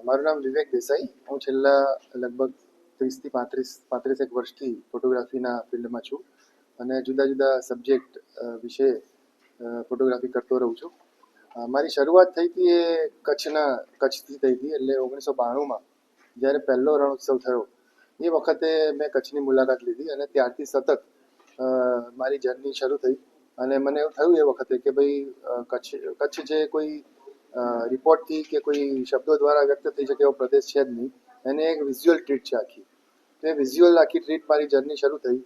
મારું નામ વિવેક દેસાઈ. હું છેલ્લા લગભગ 30થી 35 વર્ષથી ફોટોગ્રાફીના ફિલ્ડમાં છું અને જુદા જુદા સબ્જેક્ટ વિશે ફોટોગ્રાફી કરતો રહું છું. મારી શરૂઆત થઈ હતી એ કચ્છથી થઈ હતી. એટલે 1992માં જ્યારે પહેલો રણોત્સવ થયો એ વખતે મેં કચ્છની મુલાકાત લીધી અને ત્યારથી સતત મારી જર્ની શરૂ થઈ. અને મને એવું થયું એ વખતે કે ભાઈ કચ્છ જે કોઈ રિપોર્ટથી કે કોઈ શબ્દો દ્વારા વ્યક્ત થઈ શકે એવો પ્રદેશ છે જ નહીં. એને એક વિઝ્યુઅલ ટ્રીટ છે આખી. તો એ વિઝ્યુઅલ આખી ટ્રીટ મારી જર્ની શરૂ થઈ.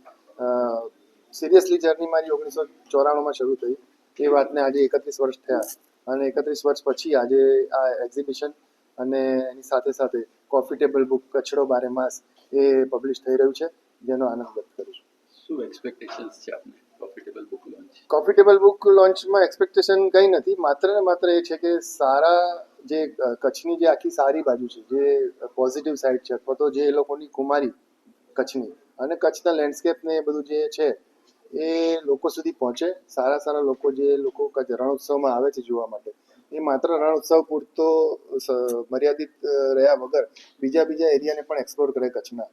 સિરિયસલી જર્ની મારી 1994માં શરૂ થઈ. એ વાતને આજે 31 વર્ષ થયા અને 31 વર્ષ પછી આજે આ એક્ઝિબિશન અને એની સાથે સાથે કોફી ટેબલ બુક કચ્છડો બારેમાસ એ પબ્લિશ થઈ રહ્યું છે, જેનો આનંદ વ્યક્ત કરું છું. શું એક્સપેક્ટેશન્સ છે આપને coffee book launch? Coffee table book લોન્ચમાં એક્સપેક્ટેશન કંઈ નથી. માત્ર ને માત્ર એ છે કે સારા જે કચ્છની જે આખી સારી બાજુ છે, જે પોઝિટિવ સાઈડ છે, અથવા તો જે એ લોકોની કુમારી કચ્છની અને કચ્છના લેન્ડસ્કેપને એ બધું જે છે એ લોકો સુધી પહોંચે. સારા લોકો જે લોકો રણોત્સવમાં આવે છે જોવા માટે, એ માત્ર રણોત્સવ પૂરતો મર્યાદિત રહ્યા વગર બીજા એરિયાને પણ એક્સપ્લોર કરે કચ્છના.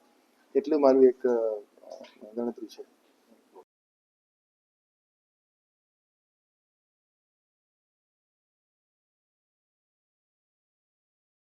એટલું મારું એક ગણતરી છે.